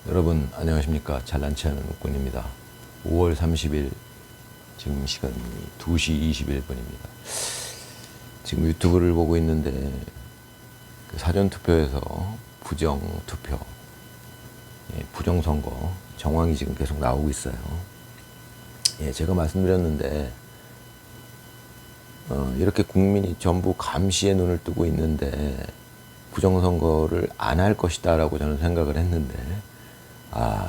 여러분 안녕하십니까. 잘난치 않은 웃군입니다. 5월 30일 지금 시간이 2시 21분입니다. 지금 유튜브를 보고 있는데 그 사전투표에서 부정투표, 부정선거 정황이 지금 계속 나오고 있어요. 제가 말씀드렸는데 이렇게 국민이 전부 감시의 눈을 뜨고 있는데 부정선거를 안 할 것이다 라고 저는 생각을 했는데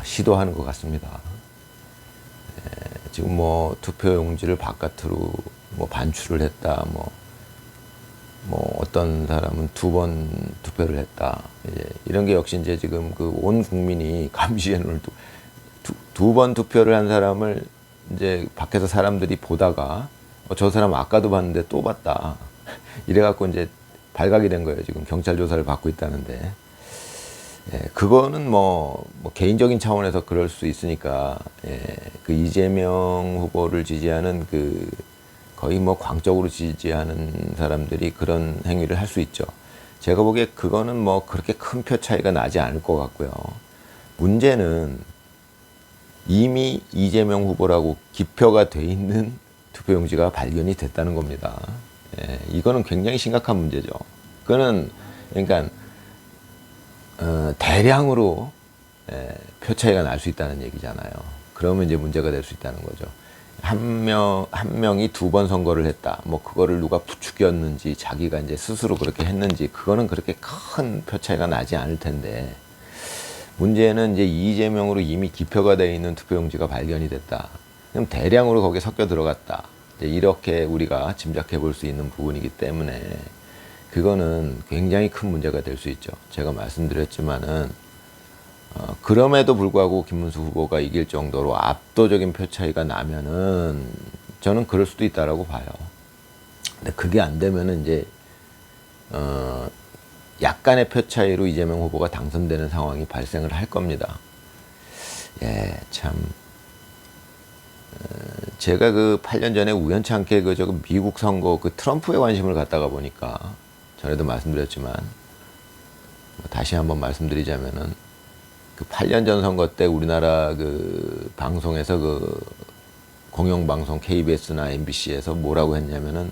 시도하는 것 같습니다. 지금 뭐 투표용지를 바깥으로 뭐 반출을 했다, 뭐 어떤 사람은 2번 투표를 했다. 이런 게 역시 이제 지금 그 온 국민이 감시의 눈을 두 번 투표를 한 사람을 이제 밖에서 사람들이 보다가 저 사람 아까도 봤는데 또 봤다. 이래갖고 이제 발각이 된 거예요. 지금 경찰 조사를 받고 있다는데. 그거는 뭐 개인적인 차원에서 그럴 수 있으니까, 그 이재명 후보를 지지하는 그 거의 뭐 광적으로 지지하는 사람들이 그런 행위를 할 수 있죠. 제가 보기에 그거는 뭐 그렇게 큰 표 차이가 나지 않을 것 같고요. 문제는 이미 이재명 후보라고 기표가 돼 있는 투표용지가 발견이 됐다는 겁니다. 이거는 굉장히 심각한 문제죠. 그거는 그러니까 대량으로 표 차이가 날 수 있다는 얘기잖아요. 그러면 이제 문제가 될 수 있다는 거죠. 한 명이 2번 선거를 했다. 뭐 그거를 누가 부추겼는지 자기가 이제 스스로 그렇게 했는지 그거는 그렇게 큰 표 차이가 나지 않을 텐데, 문제는 이제 이재명으로 이미 기표가 되어 있는 투표용지가 발견이 됐다. 그럼 대량으로 거기에 섞여 들어갔다. 이제 이렇게 우리가 짐작해 볼 수 있는 부분이기 때문에 그거는 굉장히 큰 문제가 될 수 있죠. 제가 말씀드렸지만은 그럼에도 불구하고 김문수 후보가 이길 정도로 압도적인 표 차이가 나면은 저는 그럴 수도 있다라고 봐요. 근데 그게 안 되면은 이제 약간의 표 차이로 이재명 후보가 당선되는 상황이 발생을 할 겁니다. 참. 제가 그 8년 전에 우연치 않게 저 미국 선거 그 트럼프에 관심을 갖다가 보니까, 전에도 말씀드렸지만 다시 한번 말씀드리자면은 그 8년 전 선거 때 우리나라 그 방송에서 그 공영방송 KBS나 MBC에서 뭐라고 했냐면은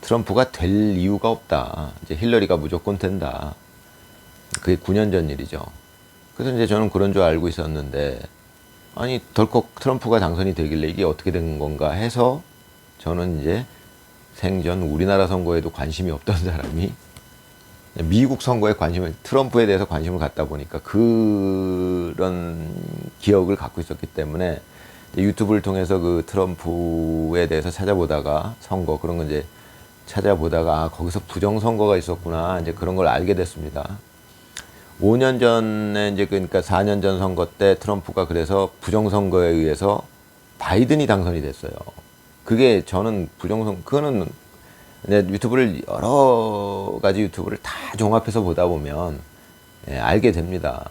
트럼프가 될 이유가 없다. 이제 힐러리가 무조건 된다. 그게 9년 전 일이죠. 그래서 이제 저는 그런 줄 알고 있었는데, 아니 덜컥 트럼프가 당선이 되길래 이게 어떻게 된 건가 해서 저는 이제 생전 우리나라 선거에도 관심이 없던 사람이 미국 선거에 트럼프에 대해서 관심을 갖다 보니까 그런 기억을 갖고 있었기 때문에 유튜브를 통해서 그 트럼프에 대해서 찾아보다가 선거 그런 거 이제 찾아보다가 거기서 부정선거가 있었구나, 이제 그런 걸 알게 됐습니다. 5년 전에 이제 그러니까 4년 전 선거 때 트럼프가 그래서 부정선거에 의해서 바이든이 당선이 됐어요. 그게 저는 그거는 유튜브를 여러 가지 유튜브를 다 종합해서 보다 보면 알게 됩니다.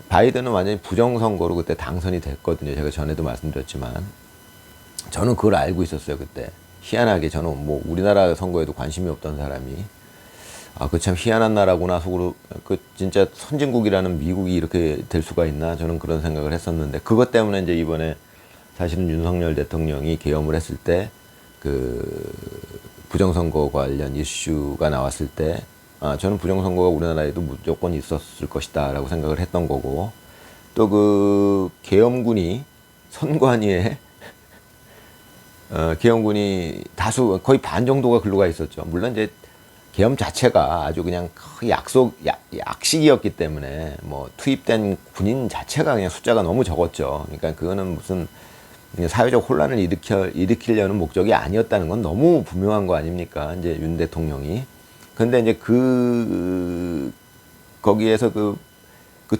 바이든은 완전히 부정선거로 그때 당선이 됐거든요. 제가 전에도 말씀드렸지만 저는 그걸 알고 있었어요. 그때 희한하게 저는 뭐 우리나라 선거에도 관심이 없던 사람이 그 참 희한한 나라구나 속으로, 그 진짜 선진국이라는 미국이 이렇게 될 수가 있나, 저는 그런 생각을 했었는데, 그것 때문에 이제 이번에 사실은 윤석열 대통령이 계엄을 했을 때 그 부정선거 관련 이슈가 나왔을 때 저는 부정선거가 우리나라에도 무조건 있었을 것이다 라고 생각을 했던 거고, 또 그 계엄군이 선관위에 계엄군이 다수 거의 반 정도가 글로 가 있었죠. 물론 이제 계엄 자체가 아주 그냥 약식이었기 때문에 뭐 투입된 군인 자체가 그냥 숫자가 너무 적었죠. 그러니까 그거는 무슨 사회적 혼란을 일으키려는 목적이 아니었다는 건 너무 분명한 거 아닙니까? 이제 윤 대통령이. 근데 이제 거기에서 그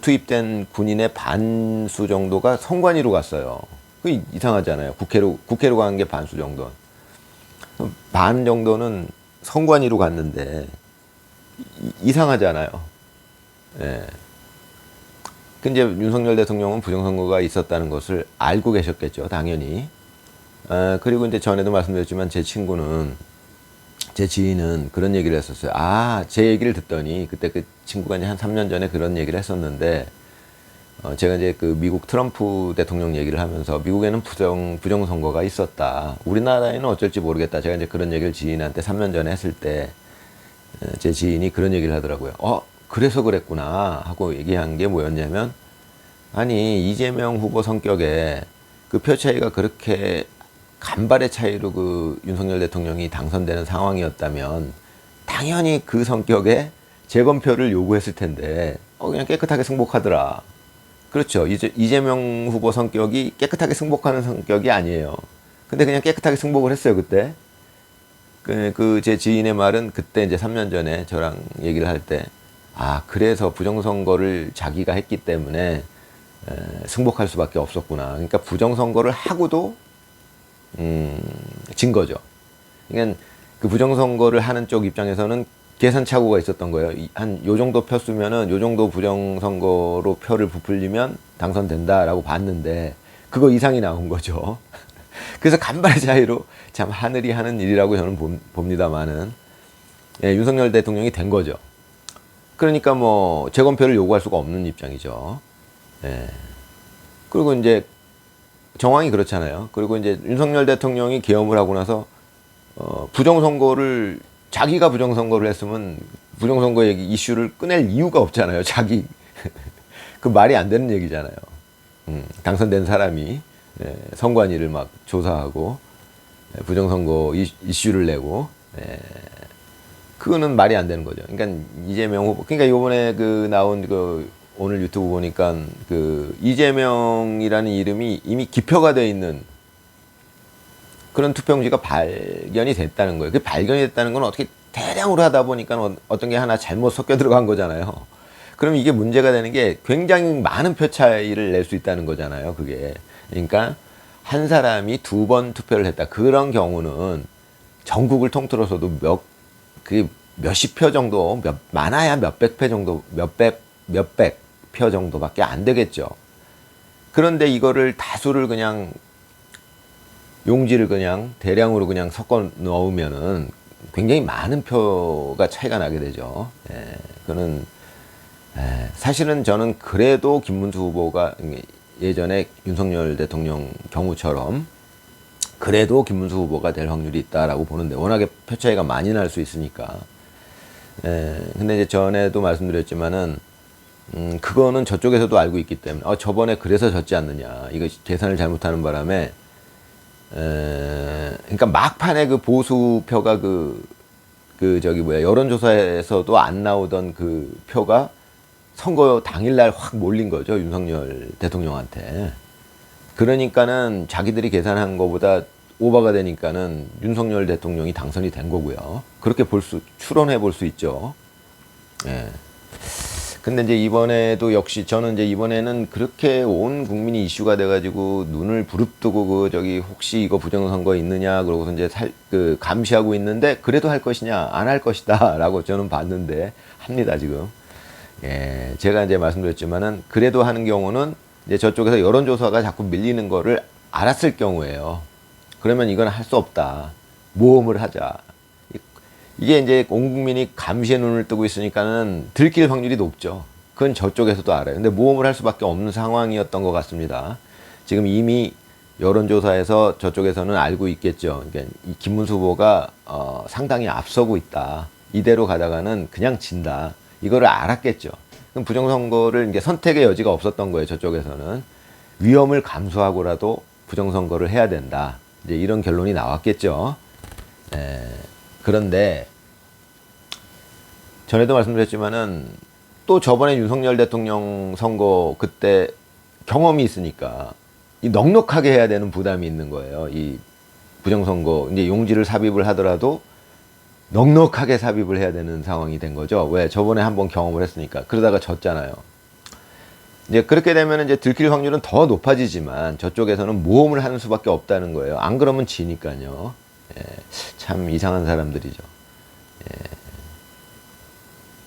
투입된 군인의 반수 정도가 선관위로 갔어요. 그 이상하잖아요. 국회로 간 게 반수 정도. 반 정도는 선관위로 갔는데 이상하잖아요. 근데 윤석열 대통령은 부정선거가 있었다는 것을 알고 계셨겠죠, 당연히. 그리고 이제 전에도 말씀드렸지만 제 지인은 그런 얘기를 했었어요. 제 얘기를 듣더니 그때 그 친구가 이제 한 3년 전에 그런 얘기를 했었는데, 제가 이제 그 미국 트럼프 대통령 얘기를 하면서 미국에는 부정선거가 있었다. 우리나라에는 어쩔지 모르겠다. 제가 이제 그런 얘기를 지인한테 3년 전에 했을 때, 제 지인이 그런 얘기를 하더라고요. 그래서 그랬구나. 하고 얘기한 게 뭐였냐면, 아니, 이재명 후보 성격에 그 표 차이가 그렇게 간발의 차이로 그 윤석열 대통령이 당선되는 상황이었다면, 당연히 그 성격에 재검표를 요구했을 텐데, 그냥 깨끗하게 승복하더라. 그렇죠. 이재명 후보 성격이 깨끗하게 승복하는 성격이 아니에요. 근데 그냥 깨끗하게 승복을 했어요, 그때. 제 지인의 말은 그때 이제 3년 전에 저랑 얘기를 할 때, 그래서 부정선거를 자기가 했기 때문에 승복할 수밖에 없었구나. 그러니까 부정선거를 하고도, 진 거죠. 그러니까 그 부정선거를 하는 쪽 입장에서는 계산착오가 있었던 거예요. 한 요 정도 표 쓰면은 요 정도 부정선거로 표를 부풀리면 당선된다라고 봤는데 그거 이상이 나온 거죠. 그래서 간발의 차이로 참 하늘이 하는 일이라고 저는 봅니다만은, 윤석열 대통령이 된 거죠. 그러니까 뭐 재검표를 요구할 수가 없는 입장이죠. 그리고 이제 정황이 그렇잖아요. 그리고 이제 윤석열 대통령이 계엄을 하고 나서 부정선거를 자기가 부정선거를 했으면 부정선거 얘기 이슈를 꺼낼 이유가 없잖아요. 그 말이 안 되는 얘기잖아요. 당선된 사람이 선관위를 막 조사하고 부정선거 이슈를 내고 그거는 말이 안 되는 거죠. 그러니까 이재명 후보, 그러니까 요번에 그 나온 그 오늘 유튜브 보니까 그 이재명이라는 이름이 이미 기표가 되어 있는 그런 투표용지가 발견이 됐다는 거예요. 그 발견이 됐다는 건 어떻게 대량으로 하다 보니까 어떤 게 하나 잘못 섞여 들어간 거잖아요. 그럼 이게 문제가 되는 게 굉장히 많은 표 차이를 낼 수 있다는 거잖아요. 그게. 그러니까 한 사람이 2번 투표를 했다. 그런 경우는 전국을 통틀어서도 몇십 표 정도, 많아야 몇백 표 정도, 몇백 표 정도밖에 안 되겠죠. 그런데 이거를 다수를 그냥 용지를 그냥 대량으로 그냥 섞어 넣으면은 굉장히 많은 표가 차이가 나게 되죠. 그는 사실은 저는 그래도 김문수 후보가 예전에 윤석열 대통령 경우처럼 그래도 김문수 후보가 될 확률이 있다라고 보는데 워낙에 표 차이가 많이 날 수 있으니까. 근데 이제 전에도 말씀드렸지만은 그거는 저쪽에서도 알고 있기 때문에 저번에 그래서 졌지 않느냐. 이거 계산을 잘못하는 바람에 그러니까 막판에 그 보수표가 여론조사에서도 안 나오던 그 표가 선거 당일날 확 몰린 거죠. 윤석열 대통령한테. 그러니까는 자기들이 계산한 것보다 오버가 되니까는 윤석열 대통령이 당선이 된 거고요. 그렇게 추론해 볼 수 있죠. 근데 이제 이번에도 역시 저는 이제 이번에는 그렇게 온 국민이 이슈가 돼가지고 눈을 부릅뜨고 혹시 이거 부정선거 있느냐 그러고서 이제 감시하고 있는데 그래도 할 것이냐 안 할 것이다라고 저는 봤는데 합니다 지금. 제가 이제 말씀드렸지만은 그래도 하는 경우는 이제 저쪽에서 여론조사가 자꾸 밀리는 거를 알았을 경우에요. 그러면 이건 할 수 없다. 모험을 하자. 이게 이제 온 국민이 감시의 눈을 뜨고 있으니까는 들킬 확률이 높죠. 그건 저쪽에서도 알아요. 근데 모험을 할 수밖에 없는 상황이었던 것 같습니다. 지금 이미 여론조사에서 저쪽에서는 알고 있겠죠. 그러니까 이 김문수 후보가 상당히 앞서고 있다. 이대로 가다가는 그냥 진다. 이거를 알았겠죠. 그럼 부정선거를 이제 선택의 여지가 없었던 거예요. 저쪽에서는 위험을 감수하고라도 부정선거를 해야 된다. 이제 이런 결론이 나왔겠죠. 그런데 전에도 말씀드렸지만은 또 저번에 윤석열 대통령 선거 그때 경험이 있으니까 이 넉넉하게 해야 되는 부담이 있는 거예요. 이 부정선거 이제 용지를 삽입을 하더라도 넉넉하게 삽입을 해야 되는 상황이 된 거죠. 왜? 저번에 한번 경험을 했으니까. 그러다가 졌잖아요. 이제 그렇게 되면 이제 들킬 확률은 더 높아지지만 저쪽에서는 모험을 하는 수밖에 없다는 거예요. 안 그러면 지니까요. 참 이상한 사람들이죠.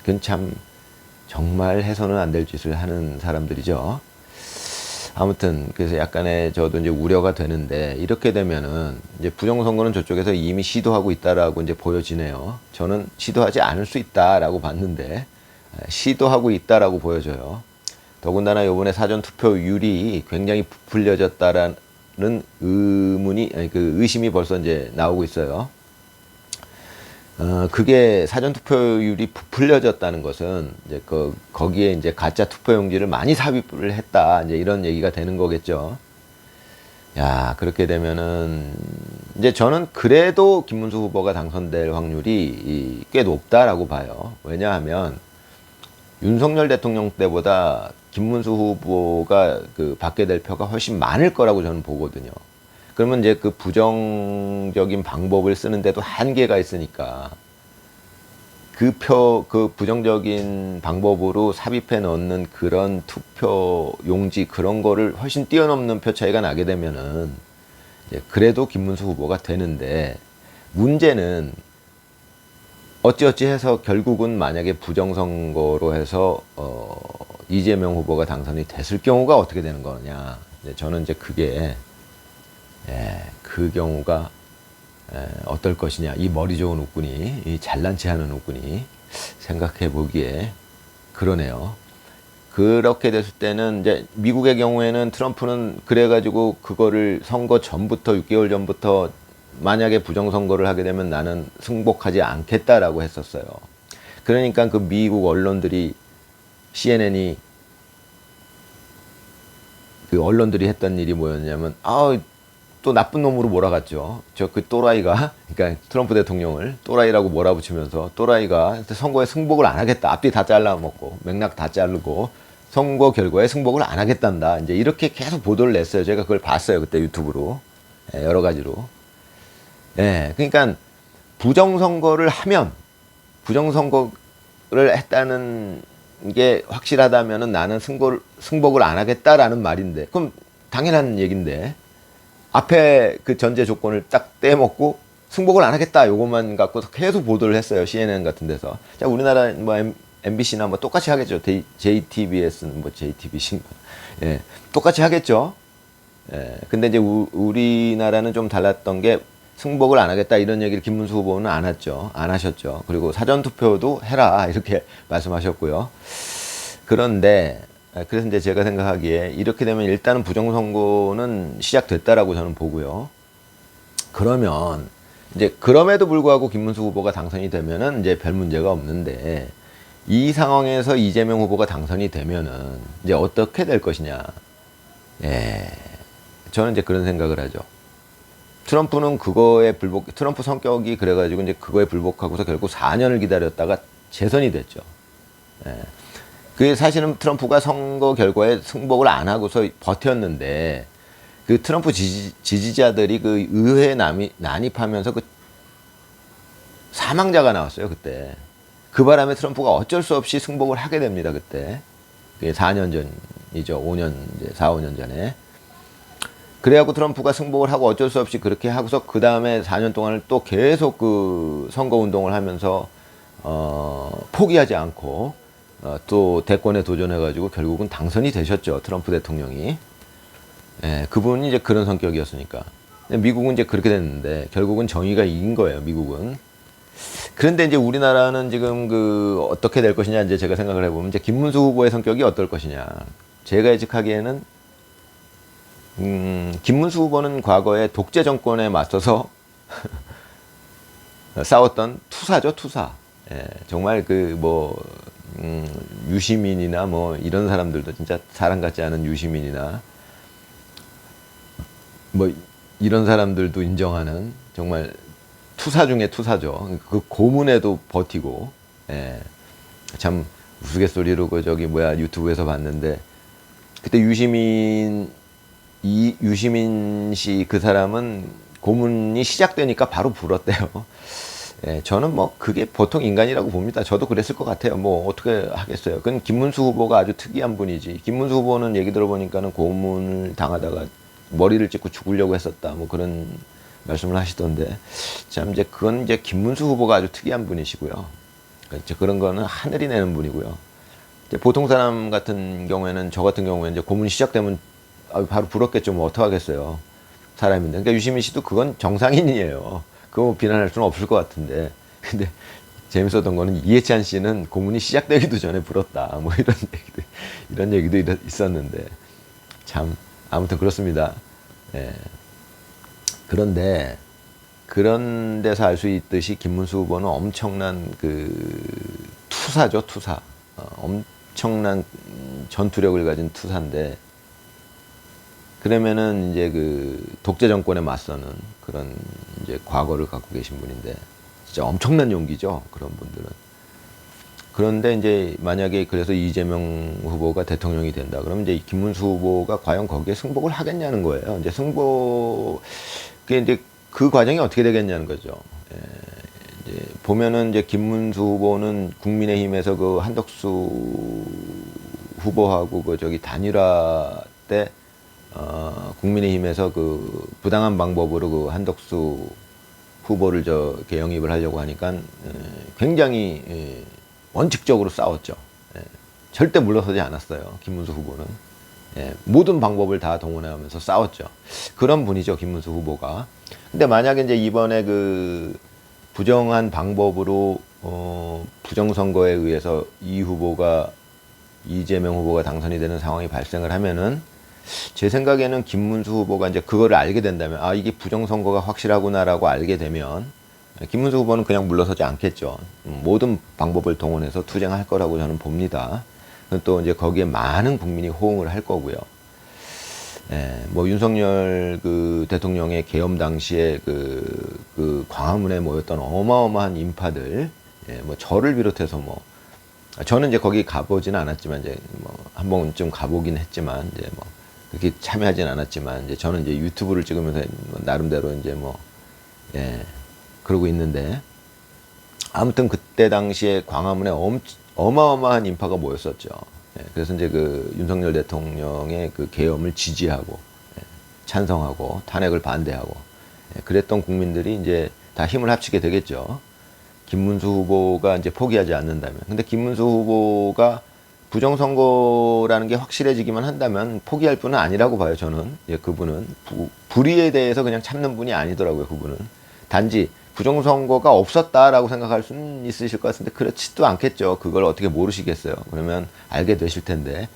그건 참 정말 해서는 안 될 짓을 하는 사람들이죠. 아무튼 그래서 약간의 저도 이제 우려가 되는데 이렇게 되면은 이제 부정선거는 저쪽에서 이미 시도하고 있다라고 이제 보여지네요. 저는 시도하지 않을 수 있다라고 봤는데 시도하고 있다라고 보여져요. 더군다나 이번에 사전 투표율이 굉장히 부풀려졌다라는 의심이 벌써 이제 나오고 있어요. 그게 사전 투표율이 부풀려졌다는 것은 이제 거기에 이제 가짜 투표용지를 많이 삽입을 했다. 이제 이런 얘기가 되는 거겠죠. 야, 그렇게 되면은 이제 저는 그래도 김문수 후보가 당선될 확률이 꽤 높다라고 봐요. 왜냐하면 윤석열 대통령 때보다 김문수 후보가 받게 될 표가 훨씬 많을 거라고 저는 보거든요. 그러면 이제 그 부정적인 방법을 쓰는데도 한계가 있으니까 그 부정적인 방법으로 삽입해 넣는 그런 투표 용지 그런 거를 훨씬 뛰어넘는 표 차이가 나게 되면은 이제 그래도 김문수 후보가 되는데, 문제는 어찌어찌 해서 결국은 만약에 부정선거로 해서 이재명 후보가 당선이 됐을 경우가 어떻게 되는 거냐. 저는 이제 그게 그 경우가 어떨 것이냐. 이 머리 좋은 웃군이, 이 잘난 체 하는 웃군이 생각해 보기에 그러네요. 그렇게 됐을 때는 이제 미국의 경우에는 트럼프는 그래가지고 그거를 선거 전부터 6개월 전부터 만약에 부정선거를 하게 되면 나는 승복하지 않겠다라고 했었어요. 그러니까 그 미국 언론들이 CNN이 그 언론들이 했던 일이 뭐였냐면 또 나쁜 놈으로 몰아갔죠. 저 그 또라이가, 그러니까 트럼프 대통령을 또라이라고 몰아붙이면서 또라이가 선거에 승복을 안 하겠다. 앞뒤 다 잘라먹고 맥락 다 자르고 선거 결과에 승복을 안 하겠단다. 이제 이렇게 계속 보도를 냈어요. 제가 그걸 봤어요. 그때 유튜브로. 여러 가지로. 그러니까 부정선거를 하면, 부정선거를 했다는 게 확실하다면은 나는 승복을 안 하겠다라는 말인데, 그럼 당연한 얘기인데, 앞에 그 전제 조건을 딱 떼먹고 승복을 안 하겠다 요것만 갖고 계속 보도를 했어요. CNN 같은 데서. 자, 우리나라 뭐 MBC나 뭐 똑같이 하겠죠. JTBS는 뭐 JTBC인가. 똑같이 하겠죠. 근데 이제 우리나라는 좀 달랐던 게 승복을 안 하겠다 이런 얘기를 김문수 후보는 안 하셨죠. 그리고 사전투표도 해라 이렇게 말씀하셨고요. 그런데 그래서 이제 제가 생각하기에 이렇게 되면 일단은 부정선거는 시작됐다라고 저는 보고요. 그러면 이제 그럼에도 불구하고 김문수 후보가 당선이 되면은 이제 별 문제가 없는데, 이 상황에서 이재명 후보가 당선이 되면은 이제 어떻게 될 것이냐. 저는 이제 그런 생각을 하죠. 트럼프는 트럼프 성격이 그래가지고 이제 그거에 불복하고서 결국 4년을 기다렸다가 재선이 됐죠. 그 사실은 트럼프가 선거 결과에 승복을 안 하고서 버텼는데, 그 트럼프 지지자들이 그 의회에 난입하면서 그 사망자가 나왔어요, 그때. 그 바람에 트럼프가 어쩔 수 없이 승복을 하게 됩니다, 그때. 그게 4년 전이죠. 4, 5년 전에. 그래갖고 트럼프가 승복을 하고 어쩔 수 없이 그렇게 하고서 그 다음에 4년 동안을 또 계속 그 선거 운동을 하면서, 포기하지 않고, 또 대권에 도전해가지고 결국은 당선이 되셨죠. 트럼프 대통령이. 그분이 이제 그런 성격이었으니까. 미국은 이제 그렇게 됐는데 결국은 정의가 이긴 거예요. 미국은. 그런데 이제 우리나라는 지금 어떻게 될 것이냐 이제 제가 생각을 해보면 이제 김문수 후보의 성격이 어떨 것이냐. 제가 예측하기에는 김문수 후보는 과거에 독재 정권에 맞서서 싸웠던 투사죠, 투사. 정말 유시민이나 뭐 이런 사람들도 진짜 사람 같지 않은 유시민이나 뭐 이런 사람들도 인정하는 정말 투사 중에 투사죠. 그 고문에도 버티고, 참 우스갯소리로 유튜브에서 봤는데, 그때 유시민 씨 그 사람은 고문이 시작되니까 바로 불었대요. 저는 뭐 그게 보통 인간이라고 봅니다. 저도 그랬을 것 같아요. 뭐 어떻게 하겠어요. 그건 김문수 후보가 아주 특이한 분이지. 김문수 후보는 얘기 들어보니까는 고문을 당하다가 머리를 찍고 죽으려고 했었다. 뭐 그런 말씀을 하시던데, 참 이제 그건 이제 김문수 후보가 아주 특이한 분이시고요. 그런 거는 하늘이 내는 분이고요. 이제 보통 사람 같은 경우에는, 저 같은 경우에는 이제 고문이 시작되면 바로 불었겠죠. 뭐 어떡하겠어요. 사람인데. 그러니까 유시민 씨도 그건 정상인이에요. 그거 비난할 수는 없을 것 같은데. 근데 재밌었던 거는 이해찬 씨는 고문이 시작되기도 전에 불었다. 뭐 이런 얘기도 있었는데 참 아무튼 그렇습니다. 예. 그런데 그런 데서 알 수 있듯이 김문수 후보는 엄청난 그 투사죠, 투사. 엄청난 전투력을 가진 투사인데 그러면은 이제 그 독재 정권에 맞서는 그런 이제 과거를 갖고 계신 분인데 진짜 엄청난 용기죠, 그런 분들은. 그런데 이제 만약에 그래서 이재명 후보가 대통령이 된다 그러면 이제 김문수 후보가 과연 거기에 승복을 하겠냐는 거예요. 이제 그게 이제 그 과정이 어떻게 되겠냐는 거죠. 예, 이제 보면은 이제 김문수 후보는 국민의힘에서 그 한덕수 후보하고 그 저기 단일화 때 국민의힘에서 그 부당한 방법으로 그 한덕수 후보를 이렇게 영입을 하려고 하니까 굉장히 원칙적으로 싸웠죠. 절대 물러서지 않았어요. 김문수 후보는. 모든 방법을 다 동원하면서 싸웠죠. 그런 분이죠, 김문수 후보가. 근데 만약에 이제 이번에 그 부정한 방법으로 부정선거에 의해서 이재명 후보가 당선이 되는 상황이 발생을 하면은 제 생각에는 김문수 후보가 이제 그거를 알게 된다면 이게 부정선거가 확실하구나라고 알게 되면 김문수 후보는 그냥 물러서지 않겠죠. 모든 방법을 동원해서 투쟁할 거라고 저는 봅니다. 또 이제 거기에 많은 국민이 호응을 할 거고요. 뭐 윤석열 그 대통령의 계엄 당시에 그 광화문에 모였던 어마어마한 인파들, 뭐 저를 비롯해서 뭐 저는 이제 거기 가보지는 않았지만 이제 뭐 한 번쯤 가보긴 했지만 이제 뭐 그렇게 참여하진 않았지만 이제 저는 이제 유튜브를 찍으면서 뭐 나름대로 이제 뭐 그러고 있는데 아무튼 그때 당시에 광화문에 어마어마한 인파가 모였었죠. 그래서 이제 그 윤석열 대통령의 그 계엄을 지지하고 찬성하고 탄핵을 반대하고 그랬던 국민들이 이제 다 힘을 합치게 되겠죠. 김문수 후보가 이제 포기하지 않는다면. 근데 김문수 후보가 부정선거라는 게 확실해지기만 한다면 포기할 분은 아니라고 봐요, 저는. 그분은 불의에 대해서 그냥 참는 분이 아니더라고요, 그분은. 단지 부정선거가 없었다라고 생각할 수는 있으실 것 같은데 그렇지도 않겠죠. 그걸 어떻게 모르시겠어요. 그러면 알게 되실 텐데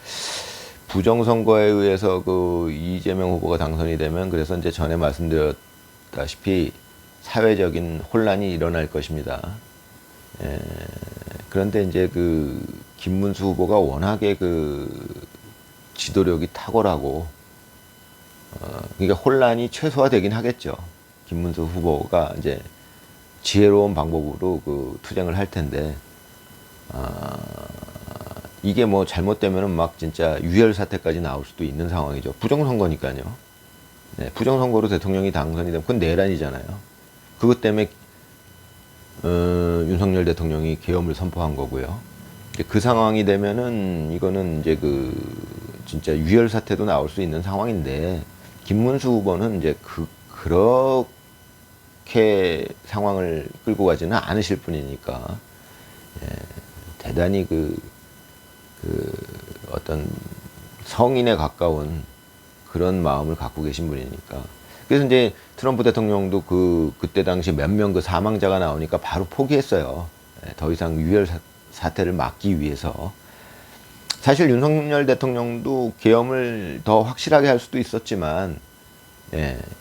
부정선거에 의해서 그 이재명 후보가 당선이 되면 그래서 이제 전에 말씀드렸다시피 사회적인 혼란이 일어날 것입니다. 그런데 이제 그 김문수 후보가 워낙에 그 지도력이 탁월하고 그러니까 혼란이 최소화되긴 하겠죠. 김문수 후보가 이제 지혜로운 방법으로 그 투쟁을 할 텐데 이게 뭐 잘못되면은 막 진짜 유혈 사태까지 나올 수도 있는 상황이죠. 부정선거니까요. 부정선거로 대통령이 당선이 되면 그건 내란이잖아요. 그것 때문에 윤석열 대통령이 계엄을 선포한 거고요. 그 상황이 되면은 이거는 이제 그 진짜 유혈 사태도 나올 수 있는 상황인데 김문수 후보는 이제 그렇게 상황을 끌고 가지는 않으실 분이니까 대단히 어떤 성인에 가까운 그런 마음을 갖고 계신 분이니까. 그래서 이제 트럼프 대통령도 그때 당시 몇 명 그 사망자가 나오니까 바로 포기했어요. 더 이상 유혈 사태를 막기 위해서. 사실 윤석열 대통령도 계엄을 더 확실하게 할 수도 있었지만,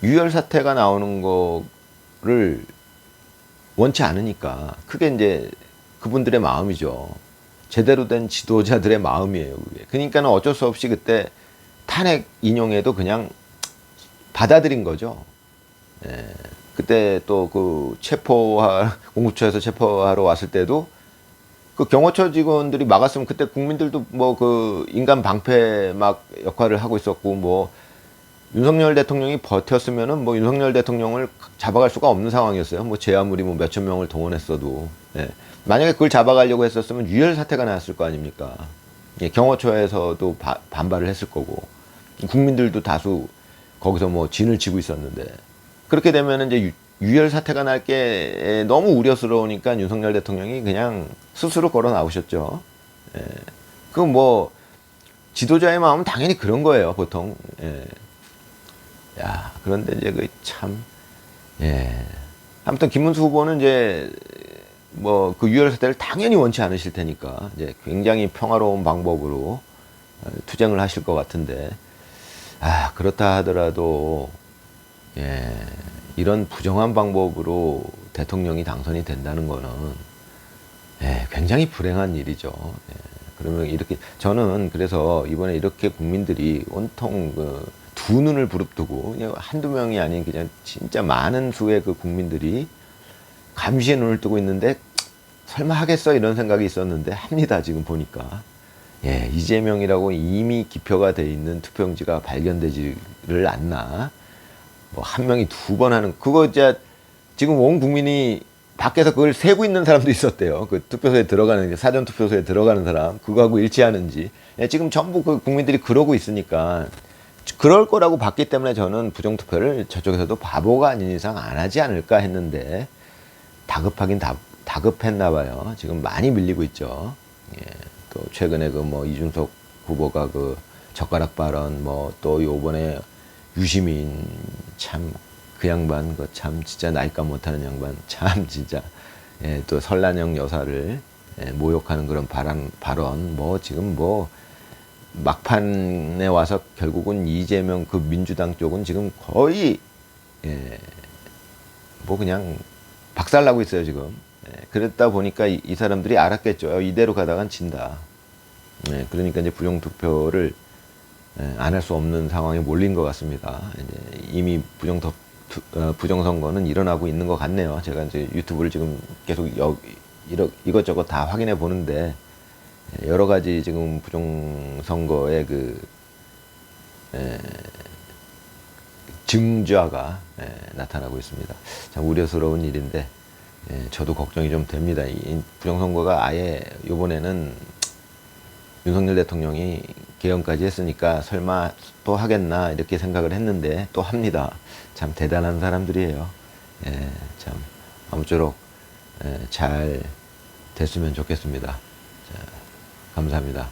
유혈 사태가 나오는 거를 원치 않으니까 그게 이제 그분들의 마음이죠. 제대로 된 지도자들의 마음이에요, 그게. 그러니까는 어쩔 수 없이 그때 탄핵 인용에도 그냥 받아들인 거죠. 그때 또 그 공수처에서 체포하러 왔을 때도 그 경호처 직원들이 막았으면 그때 국민들도 뭐 그 인간 방패 막 역할을 하고 있었고 뭐 윤석열 대통령이 버텼으면은 뭐 윤석열 대통령을 잡아갈 수가 없는 상황이었어요. 뭐 제 아무리 뭐 몇천 명을 동원했어도. 만약에 그걸 잡아가려고 했었으면 유혈 사태가 났을 거 아닙니까? 경호처에서도 반발을 했을 거고 국민들도 다수 거기서 뭐 진을 치고 있었는데 그렇게 되면 이제 유혈 사태가 날 게 너무 우려스러우니까 윤석열 대통령이 그냥 스스로 걸어 나오셨죠. 그 뭐 지도자의 마음은 당연히 그런 거예요, 보통. 그런데 이제 아무튼 김문수 후보는 이제 뭐 그 유혈 사태를 당연히 원치 않으실 테니까 이제 굉장히 평화로운 방법으로 투쟁을 하실 것 같은데, 그렇다 하더라도 이런 부정한 방법으로 대통령이 당선이 된다는 거는 굉장히 불행한 일이죠. 그러면 이렇게 저는 그래서 이번에 이렇게 국민들이 온통 두 눈을 부릅뜨고 그냥 한두 명이 아닌 그냥 진짜 많은 수의 그 국민들이 감시에 눈을 뜨고 있는데 설마 하겠어 이런 생각이 있었는데 합니다. 지금 보니까 이재명이라고 이미 기표가 돼 있는 투표용지가 발견되지를 않나. 뭐 한 명이 두 번 하는 그거 이제 지금 온 국민이 밖에서 그걸 세고 있는 사람도 있었대요. 그 투표소에 들어가는 사전 투표소에 들어가는 사람 그거하고 일치하는지. 지금 전부 그 국민들이 그러고 있으니까 그럴 거라고 봤기 때문에 저는 부정투표를 저쪽에서도 바보가 아닌 이상 안 하지 않을까 했는데 다급하긴 다급했나 봐요. 지금 많이 밀리고 있죠. 또 최근에 그 뭐 이준석 후보가 그 젓가락 발언 뭐 또 요번에 유시민 참 그 양반 그 참 진짜 나이값 못하는 양반 참 진짜 또 설란영 여사를 모욕하는 그런 발언 뭐 지금 뭐 막판에 와서 결국은 이재명 그 민주당 쪽은 지금 거의 뭐 그냥 박살나고 있어요 지금. 그랬다 보니까 이 사람들이 알았겠죠. 이대로 가다간 진다. 그러니까 이제 부정투표를 안 할 수 없는 상황에 몰린 것 같습니다. 이제 이미 부정선거는 일어나고 있는 것 같네요. 제가 이제 유튜브를 지금 계속 이것저것 다 확인해 보는데 여러 가지 지금 부정선거의 그 증자가 나타나고 있습니다. 참 우려스러운 일인데 저도 걱정이 좀 됩니다. 이 부정선거가 아예 이번에는 윤석열 대통령이 개헌까지 했으니까 설마 또 하겠나 이렇게 생각을 했는데 또 합니다. 참 대단한 사람들이에요. 참 아무쪼록 잘 됐으면 좋겠습니다. 자, 감사합니다.